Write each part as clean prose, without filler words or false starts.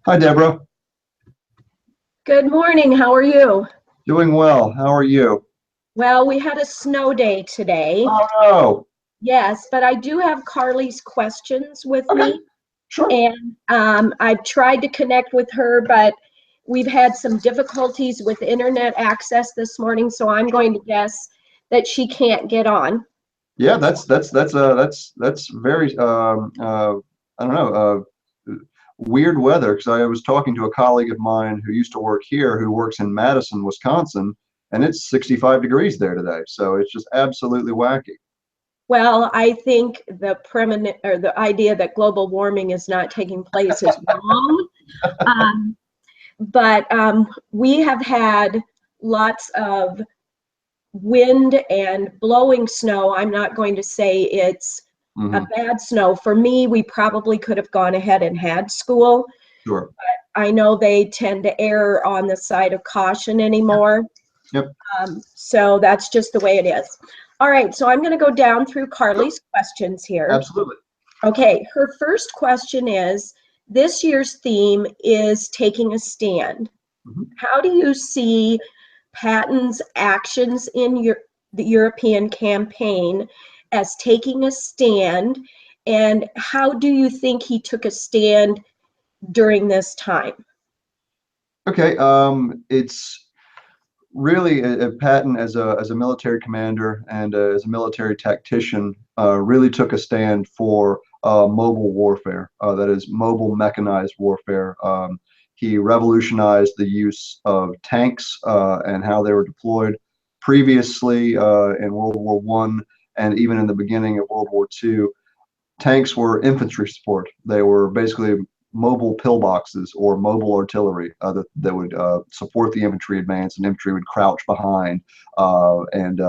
Hi, Deborah. Good morning. How are you? Doing well. How are you? Well, we had a snow day today. Oh, no. Yes, but I do have Carly's questions with Okay, me, sure. and I've tried to connect with her, but we've had some difficulties with internet access this morning, so I'm going to guess that she can't get on. Yeah, that's very I don't know weird weather because I was talking to a colleague of mine who used to work here who works in Madison, Wisconsin, and it's 65 degrees there today. So it's just absolutely wacky. Well, I think the permanent or the idea that global warming is not taking place is wrong. Um, but we have had lots of wind and blowing snow. I'm not going to say it's a Hmm. bad snow. For me, we probably could have gone ahead and had school. Sure. I know they tend to err on the side of caution anymore. Yep. So that's just the way it is. All right, so I'm going to go down through Sure. Carly's questions here. Absolutely. Okay, her first question is, this year's theme is taking a stand. Mhm. How do you see Patton's actions in the European campaign as taking a stand, and how do you think he took a stand during this time? Okay. It's really Patton as a military commander and as a military tactician really took a stand for mobile warfare. That is mobile mechanized warfare. He revolutionized the use of tanks and how they were deployed previously in World War One and even in the beginning of World War Two. Tanks were infantry support. They were basically mobile pillboxes or mobile artillery that would support the infantry advance, and infantry would crouch behind and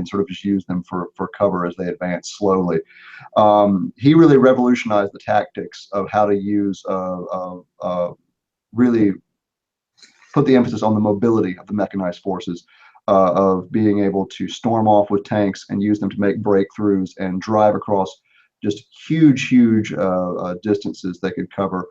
sort of just use them for cover as they advance slowly. He really revolutionized the tactics of how to use really put the emphasis on the mobility of the mechanized forces, of being able to storm off with tanks and use them to make breakthroughs and drive across just huge distances they could cover.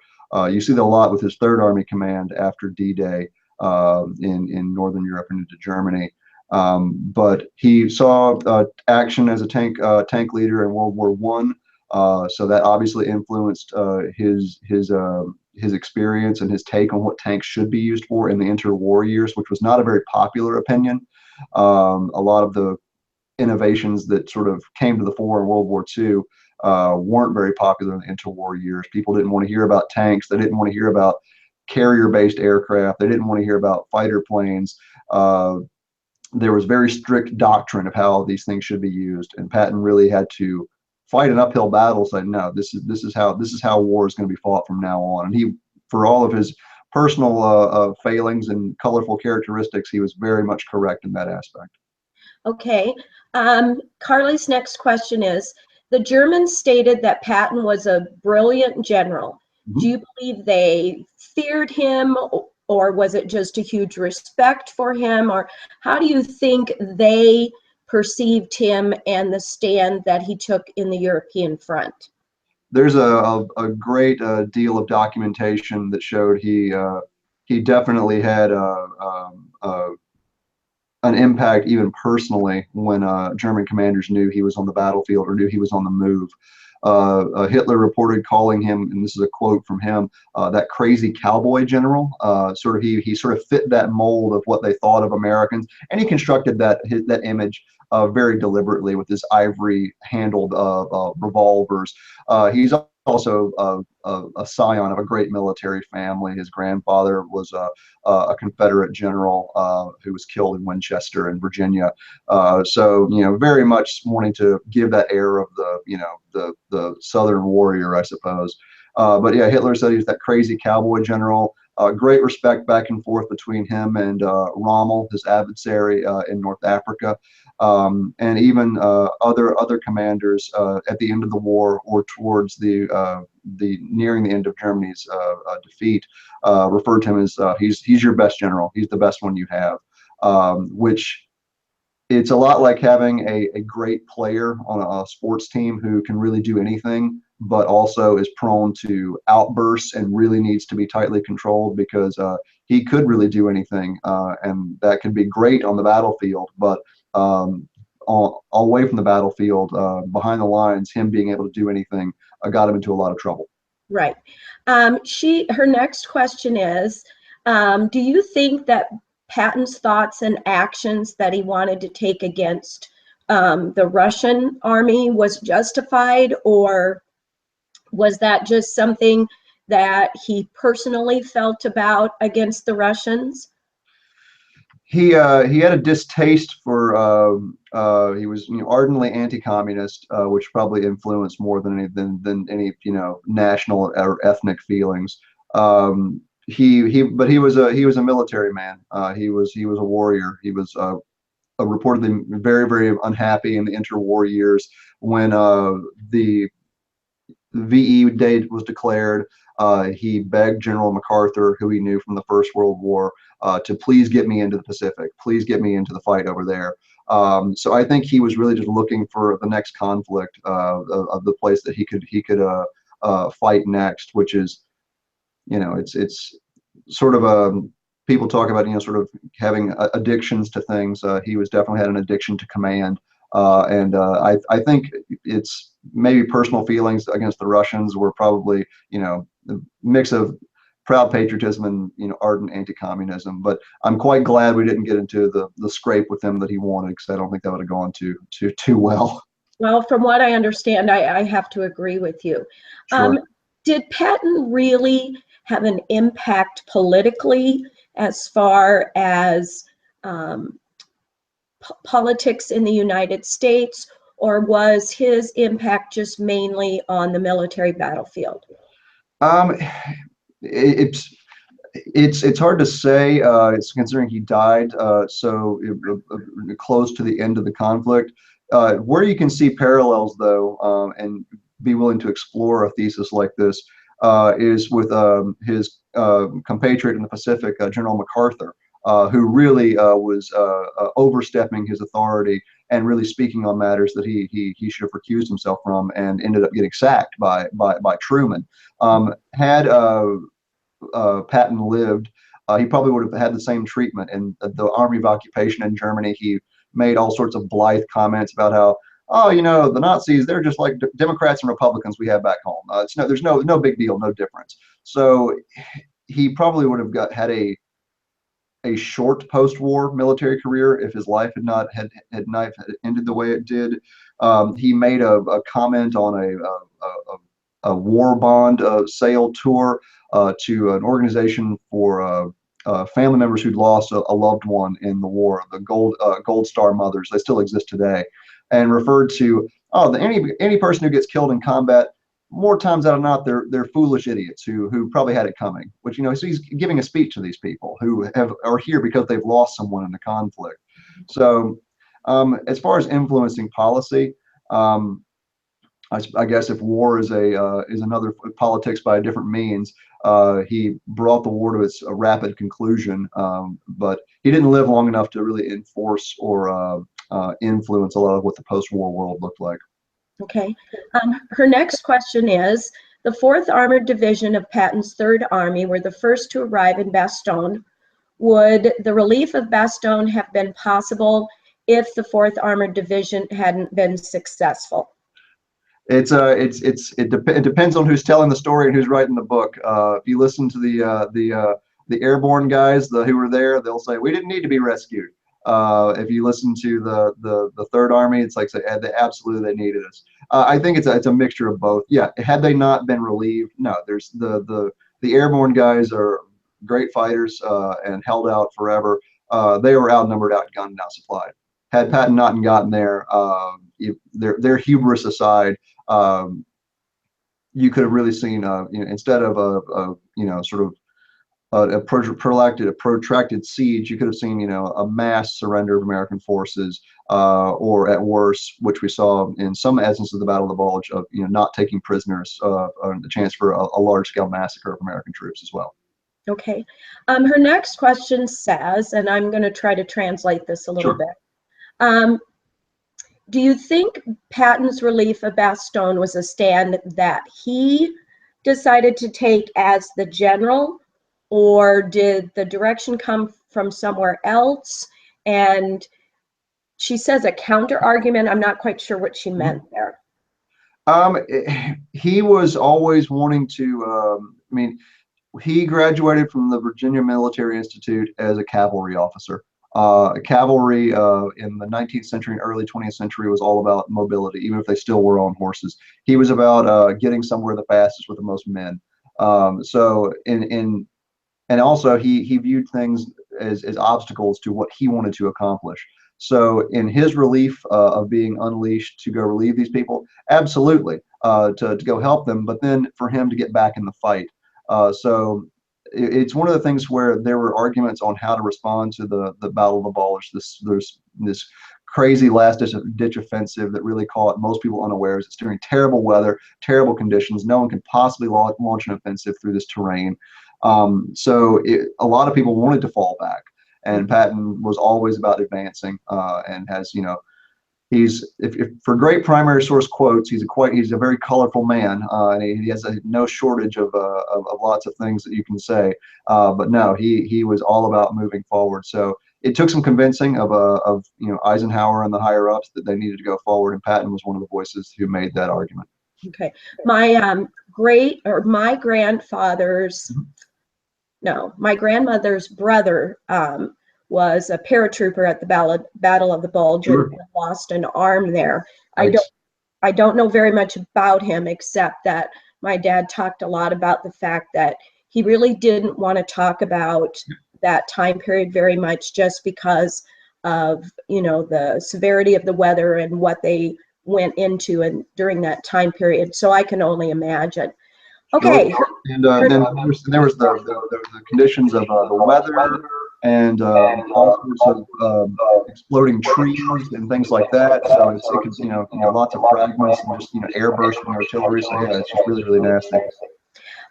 You see that a lot with his Third Army Command after D-Day in Northern Europe and into Germany. But he saw action as a tank leader in World War One, so that obviously influenced his experience and his take on what tanks should be used for in the interwar years, which was not a very popular opinion. A lot of the innovations that sort of came to the fore in World War II weren't very popular in the interwar years. People didn't want to hear about tanks. They didn't want to hear about carrier-based aircraft. They didn't want to hear about fighter planes. There was very strict doctrine of how these things should be used, and Patton really had to fight an uphill battle, saying, "No, this is how war is going to be fought from now on." And he, for all of his personal failings and colorful characteristics, he was very much correct in that aspect. Okay. Carly's next question is, the Germans stated that Patton was a brilliant general. Do Mhm. you believe they feared him, or was it just a huge respect for him? Or how do you think they perceived him and the stand that he took in the European front? There's a great deal of documentation that showed he definitely had an impact even personally when German commanders knew he was on the battlefield or knew he was on the move. Hitler reported calling him, and this is a quote from him, that crazy cowboy general. Sort of he sort of fit that mold of what they thought of Americans, and he constructed that image very deliberately with his ivory-handled revolvers. He's also a scion of a great military family. His grandfather was a Confederate general who was killed in Winchester in Virginia. So very much wanting to give that air of the Southern warrior, I suppose. But yeah, Hitler said he was that crazy cowboy general. Great respect back and forth between him and Rommel, his adversary in North Africa, and even other commanders at the end of the war or towards the nearing the end of Germany's defeat referred to him as he's your best general. He's the best one you have, which it's a lot like having a great player on a sports team who can really do anything, but also is prone to outbursts and really needs to be tightly controlled because he could really do anything, and that could be great on the battlefield, but away from the battlefield, behind the lines, him being able to do anything got him into a lot of trouble. Right. Her next question is, do you think that Patton's thoughts and actions that he wanted to take against the Russian army was justified, or was that just something that he personally felt about against the Russians? He had a distaste for he was, you know, ardently anti-communist, which probably influenced more than any, you know, national or ethnic feelings. But he was a military man. He was a warrior. He was reportedly very, very unhappy in the interwar years when the VE date was declared. He begged General MacArthur, who he knew from the First World War, to please get me into the Pacific, please get me into the fight over there. So I think he was really just looking for the next conflict of the place that he could fight next, which is, you know, it's sort of a, people talk about, you know, sort of having addictions to things. He was definitely had an addiction to command. I think it's maybe personal feelings against the Russians were probably, you know, the mix of proud patriotism and, you know, ardent anti-communism. But I'm quite glad we didn't get into the scrape with him that he wanted, because I don't think that would have gone too well. Well, from what I understand, I have to agree with you. Sure. Did Patton really have an impact politically as far as politics in the United States, or was his impact just mainly on the military battlefield? Um, it's hard to say. It's considering he died close to the end of the conflict. Where you can see parallels, though, and be willing to explore a thesis like this, is with his compatriot in the Pacific, General MacArthur, who really was overstepping his authority and really speaking on matters that he should have recused himself from, and ended up getting sacked by Truman. Had Patton lived, he probably would have had the same treatment. In the Army of Occupation in Germany, he made all sorts of blithe comments about how, oh, you know, the Nazis, they're just like Democrats and Republicans we have back home. There's no big deal, no difference. So he probably would have had a short post-war military career if his life had not ended the way it did. He made a comment on a war bond sale tour to an organization for family members who'd lost a loved one in the war, the Gold Star Mothers. They still exist today, and referred to, oh, any person who gets killed in combat, more times out of not, they're foolish idiots who probably had it coming. Which, you know, so he's giving a speech to these people who are here because they've lost someone in the conflict. So as far as influencing policy, I guess if war is another politics by a different means, he brought the war to its rapid conclusion, but he didn't live long enough to really enforce or influence a lot of what the post-war world looked like. Okay. Her next question is, the 4th Armored Division of Patton's 3rd Army were the first to arrive in Bastogne. Would the relief of Bastogne have been possible if the 4th Armored Division hadn't been successful? It depends on who's telling the story and who's writing the book. If you listen to the airborne guys who were there, they'll say we didn't need to be rescued. If you listen to the 3rd Army, it's like they absolutely needed us. I think it's a mixture of both. Yeah, had they not been relieved, no. There's the airborne guys are great fighters and held out forever. They were outnumbered, outgunned, and outsupplied. Had Patton not gotten there, their hubris aside, you could have really seen, you know, instead of you know, sort of a protracted siege, you could have seen, you know, a mass surrender of American forces, or at worst, which we saw in some instances of the Battle of the Bulge, of, you know, not taking prisoners, the chance for a large-scale massacre of American troops as well. Okay. Her next question says, and I'm going to try to translate this a little Sure. bit. do you think Patton's relief of Bastogne was a stand that he decided to take as the general, or did the direction come from somewhere else? And she says a counter argument. I'm not quite sure what she meant there. He was always wanting to, I mean, he graduated from the Virginia Military Institute as a cavalry officer. Cavalry in the 19th century and early 20th century was all about mobility, even if they still were on horses. He was about getting somewhere the fastest with the most men. So and also he viewed things as obstacles to what he wanted to accomplish. So in his relief of being unleashed to go relieve these people, absolutely, to go help them, but then for him to get back in the fight. So it's one of the things where there were arguments on how to respond to the Battle of the Bulge. There's this crazy last ditch offensive that really caught most people unawares. It's during terrible weather, terrible conditions. No one could possibly launch an offensive through this terrain. So a lot of people wanted to fall back, and Patton was always about advancing, and has, he's, if for great primary source quotes, he's a very colorful man, and he has no shortage of lots of things that you can say. But no, he was all about moving forward. So it took some convincing of Eisenhower and the higher ups that they needed to go forward, and Patton was one of the voices who made that argument. Okay, my grandfather's. No, my grandmother's brother was a paratrooper at the Battle of the Bulge, and lost an arm there. Right. I don't know very much about him, except that my dad talked a lot about the fact that he really didn't want to talk about that time period very much, just because of the severity of the weather and what they went into and during that time period. So I can only imagine. Okay. And then there was the conditions of the weather and all sorts of exploding trees and things like that. So it could, lots of fragments and just, airburst from artillery. So yeah, it's just really, really nasty.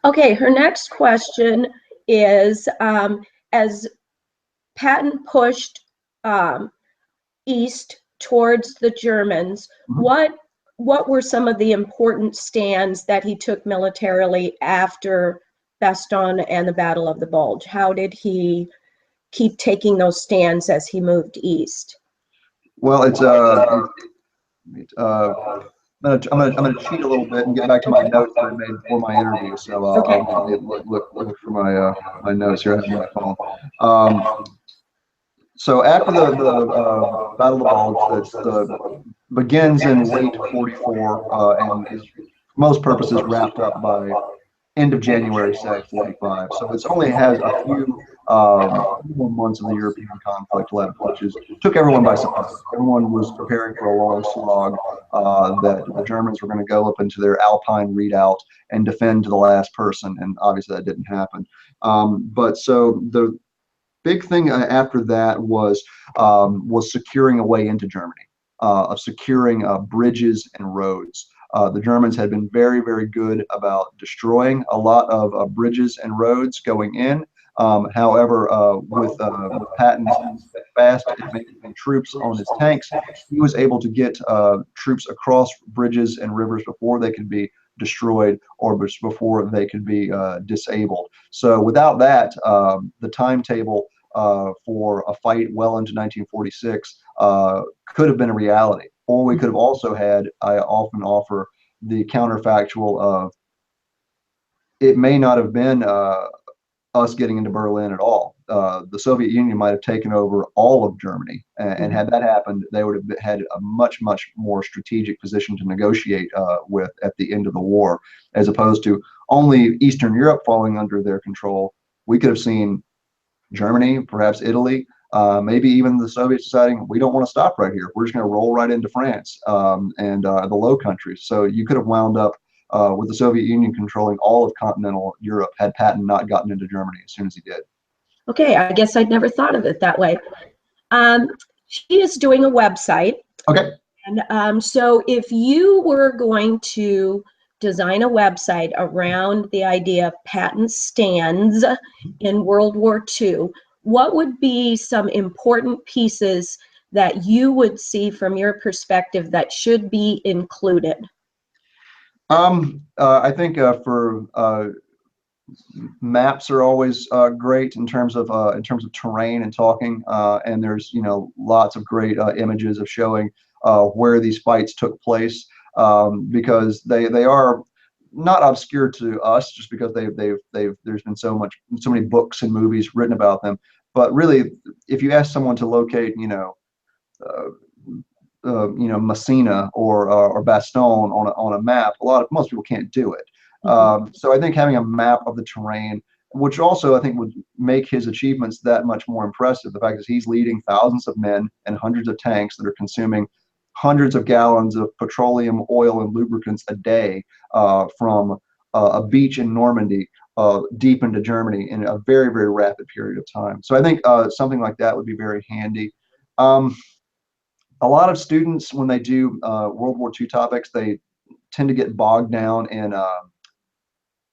Okay, her next question is, as Patton pushed east towards the Germans, what were some of the important stands that he took militarily after Bastogne and the Battle of the Bulge? How did he keep taking those stands as he moved east? Well, it's I'm gonna cheat a little bit and get back to my notes that I made for my interview. So I'll look for my notes here. I have my phone. So after the Battle of the Bulge, that begins in late '44 and is, for most purposes, wrapped up by end of January, say, '45. So it's only has a few more months of the European conflict left, which took everyone by surprise. Everyone was preparing for a long slog, that the Germans were going to go up into their Alpine redoubt and defend to the last person, and obviously that didn't happen. But so the big thing after that was securing a way into Germany, of securing bridges and roads. The Germans had been very, very good about destroying a lot of bridges and roads going in. However, with Patton's fast advancing troops on his tanks, he was able to get troops across bridges and rivers before they could be destroyed or before they could be disabled. So without that, the timetable for a fight well into 1946 could have been a reality. Or we could have also had, I often offer the counterfactual of, it may not have been us getting into Berlin at all. The Soviet Union might have taken over all of Germany, and had that happened, they would have had a much, much more strategic position to negotiate with at the end of the war, as opposed to only Eastern Europe falling under their control. We could have seen Germany, perhaps Italy, maybe even the Soviets deciding we don't want to stop right here. We're just going to roll right into France and the Low Countries. So you could have wound up with the Soviet Union controlling all of continental Europe had Patton not gotten into Germany as soon as he did. Okay, I guess I'd never thought of it that way. She is doing a website. Okay. And so if you were going to design a website around the idea of Patton stands in World War II, what would be some important pieces that you would see from your perspective that should be included? I think for maps are always great in terms of terrain and talking, and there's lots of great images of showing where these fights took place, because they are not obscure to us just because there's been so many books and movies written about them. But really, if you ask someone to locate uh, Messina or Bastogne on a map, most people can't do it. So I think having a map of the terrain, which also I think would make his achievements that much more impressive. The fact is he's leading thousands of men and hundreds of tanks that are consuming hundreds of gallons of petroleum, oil, and lubricants a day, from a beach in Normandy deep into Germany in a very, very rapid period of time. So I think something like that would be very handy. A lot of students, when they do World War II topics, they tend to get bogged down in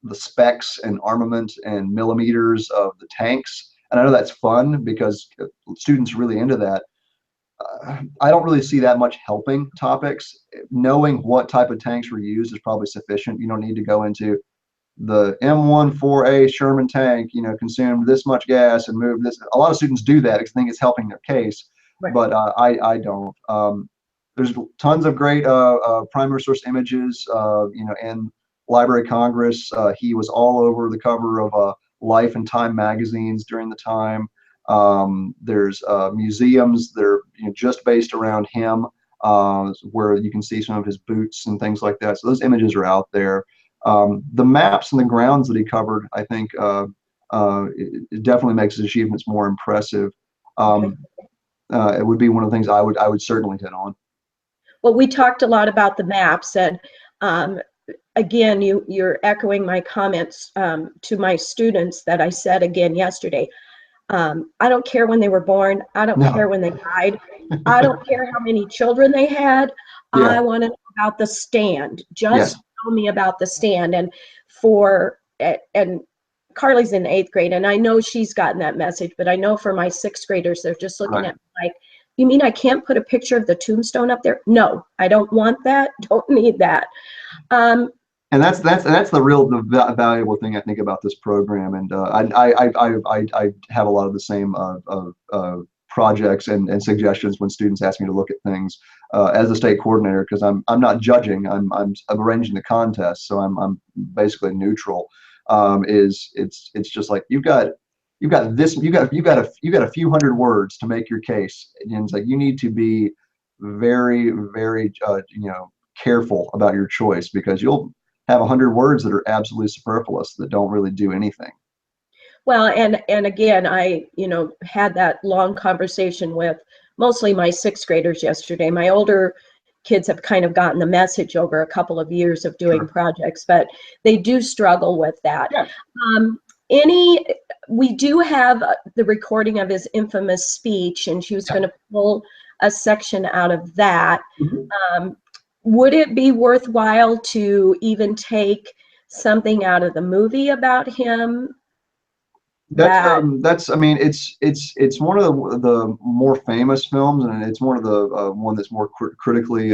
the specs and armament and millimeters of the tanks. And I know that's fun because students are really into that. I don't really see that much helping topics. Knowing what type of tanks were used is probably sufficient. You don't need to go into the M14A Sherman tank, consumed this much gas and moved this. A lot of students do that because they think it's helping their case, Right. but I don't. There's tons of great primary source images, in Library of Congress. He was all over the cover of Life and Time magazines during the time. There's museums that are just based around him, where you can see some of his boots and things like that. So those images are out there. The maps and the grounds that he covered, I think, it definitely makes his achievements more impressive. It would be one of the things I would certainly hit on. Well, we talked a lot about the maps, and again, you're echoing my comments to my students that I said again yesterday. I don't care when they were born. I don't care when they died. I don't care how many children they had. Yeah. I want to know about the stand. Just Yes. tell me about the stand. And Carly's in 8th grade, and I know she's gotten that message, but I know for my 6th graders, they're just looking at me like, you mean I can't put a picture of the tombstone up there? No, I don't want that. Don't need that. And that's the valuable thing I think about this program. And I have a lot of the same projects and suggestions when students ask me to look at things as a state coordinator, because I'm not judging. I'm arranging the contest, so I'm basically neutral. It's just like you've got a few hundred words to make your case, and it's like you need to be very, very careful about your choice, because you'll have 100 words that are absolutely superfluous that don't really do anything. Well, and again, I had that long conversation with mostly my 6th graders yesterday. My older kids have kind of gotten the message over a couple of years of doing projects, but they do struggle with that. Yeah. We do have the recording of his infamous speech, and she was going to pull a section out of that. Would it be worthwhile to even take something out of the movie about him? That's I mean, it's one of the more famous films, and it's one of the one that's more critically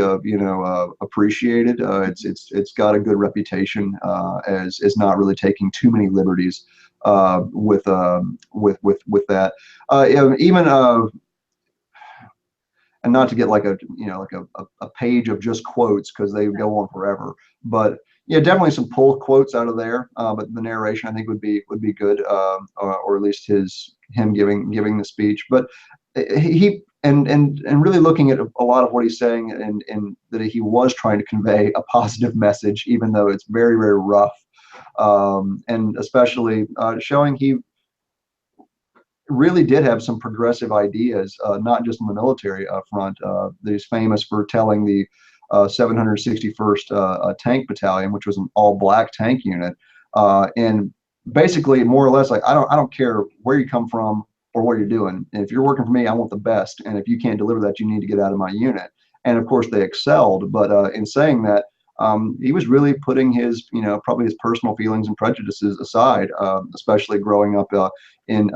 appreciated. It's got a good reputation as not really taking too many liberties with that. Even and not to get like a page of just quotes, because they go on forever, but yeah, definitely some pull quotes out of there. But the narration I think would be good, or at least him giving the speech. But he and really looking at a lot of what he's saying, and that he was trying to convey a positive message, even though it's very, very rough, and especially showing he really did have some progressive ideas, not just on the military front. He's famous for telling the 761st Tank Battalion, which was an all-black tank unit, and basically more or less like, I don't care where you come from or what you're doing. And if you're working for me, I want the best. And if you can't deliver that, you need to get out of my unit. And of course, they excelled. But in saying that, he was really putting his, probably his personal feelings and prejudices aside, especially growing up in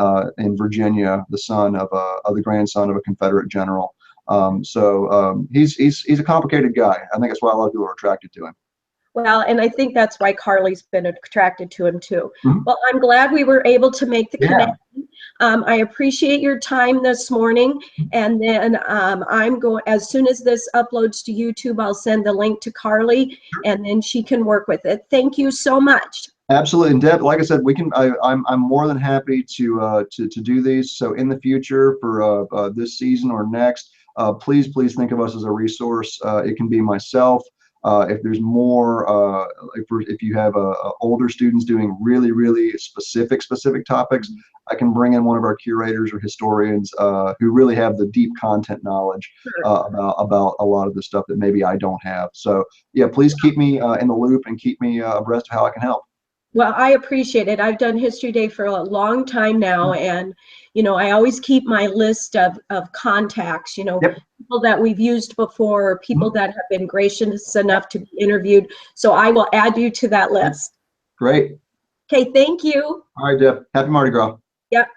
Virginia, the grandson of a Confederate general. He's a complicated guy. I think that's why a lot of people are attracted to him. Well, and I think that's why Carly's been attracted to him too. Mhm. Well, I'm glad we were able to make the Yeah. connection. I appreciate your time this morning. And then I'm going, as soon as this uploads to YouTube, I'll send the link to Carly and then she can work with it. Thank you so much. Absolutely, and Deb, like I said, we can. I'm more than happy to do these. So in the future, for this season or next, please think of us as a resource. It can be myself. If there's more, if you have older students doing really specific topics, I can bring in one of our curators or historians who really have the deep content knowledge about a lot of the stuff that maybe I don't have. So yeah, please keep me in the loop and keep me abreast of how I can help. Well, I appreciate it. I've done History Day for a long time now, and I always keep my list of contacts, Yep. people that we've used before, people that have been gracious enough to be interviewed. So I will add you to that list. Great. Okay, thank you. All right, Deb. Happy Mardi Gras. Yep.